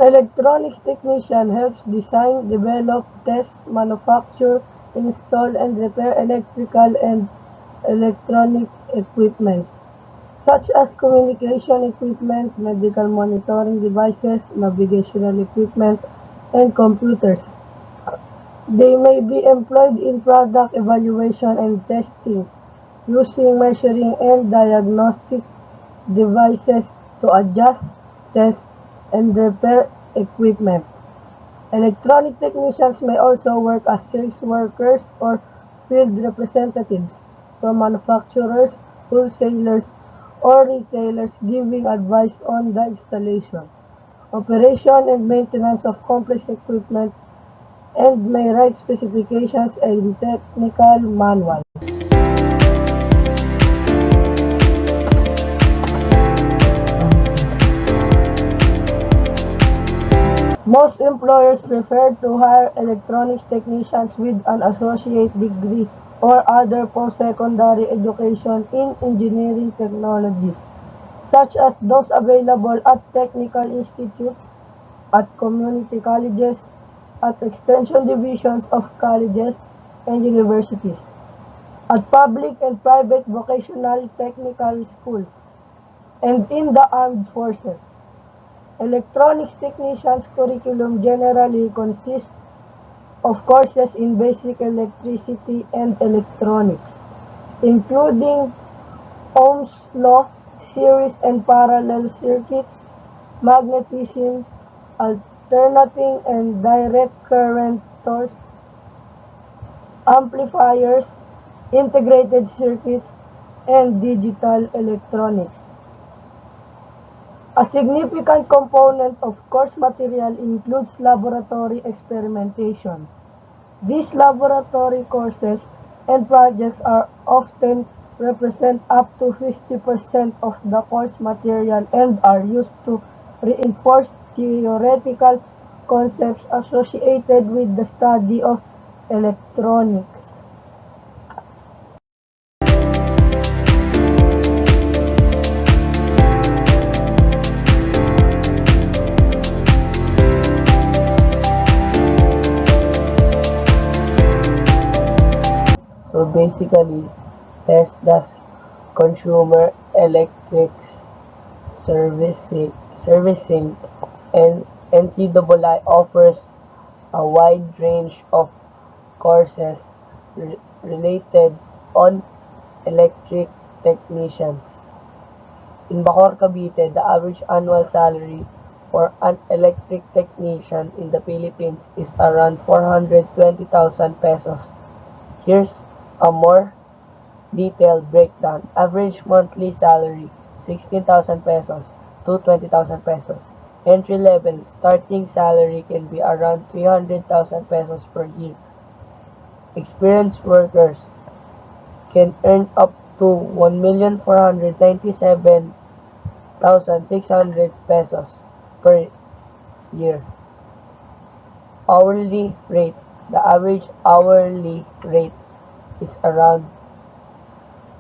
Electronics technician helps design, develop, test, manufacture, install, and repair electrical and electronic equipments, such as communication equipment, medical monitoring devices, navigational equipment, and computers. They may be employed in product evaluation and testing, using measuring and diagnostic devices to adjust, test, and repair equipment. Electronic technicians may also work as sales workers or field representatives for manufacturers, wholesalers, or retailers, giving advice on the installation, operation, and maintenance of complex equipment, and may write specifications and technical manuals. Most employers prefer to hire electronics technicians with an associate degree or other post-secondary education in engineering technology, such as those available at technical institutes, at community colleges, at extension divisions of colleges and universities, at public and private vocational technical schools, and in the armed forces. Electronics technicians curriculum generally consists of courses in basic electricity and electronics, including Ohm's law, series and parallel circuits, magnetism, alternating and direct current torques, amplifiers, integrated circuits, and digital electronics. A significant component of course material includes laboratory experimentation. These laboratory courses and projects are often represent up to 50% of the course material and are used to reinforce theoretical concepts associated with the study of electronics. So basically, TESDA's Consumer Electrics Servicing and NCAA offers a wide range of courses related on electric technicians. In Bacoor, Cavite, the average annual salary for an electric technician in the Philippines is around 420,000 pesos. Here's a more detailed breakdown. Average monthly salary, 16,000 pesos to 20,000 pesos. Entry level, starting salary can be around 300,000 pesos per year. Experienced workers can earn up to 1,497,600 pesos per year. Hourly rate, the average hourly rate is around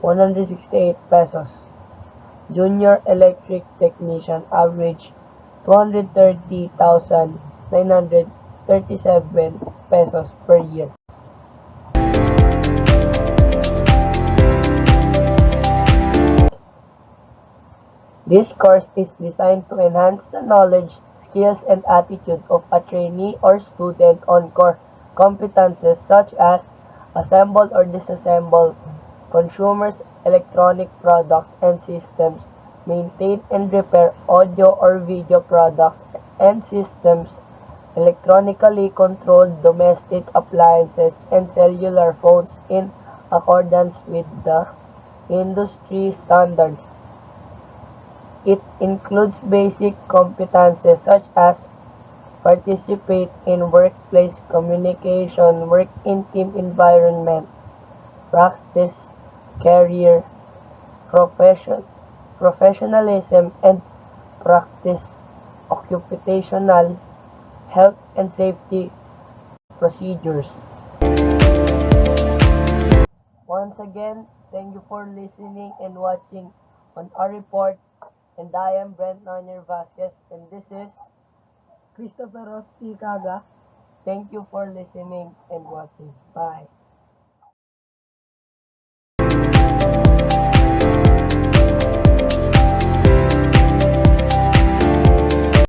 168 pesos. Junior electric technician average 230,937 pesos per year. This course is designed to enhance the knowledge, skills, and attitude of a trainee or student on core competences such as assemble or disassemble consumers' electronic products and systems, maintain and repair audio or video products and systems, electronically controlled domestic appliances and cellular phones in accordance with the industry standards. It includes basic competences such as participate in workplace communication, work in team environment, practice career, professionalism, and practice occupational health and safety procedures. Once again, thank you for listening and watching on our report. And I am Brent Nonier Vasquez, and this is Christopher Ross P. Kaga. Thank you for listening and watching. Bye.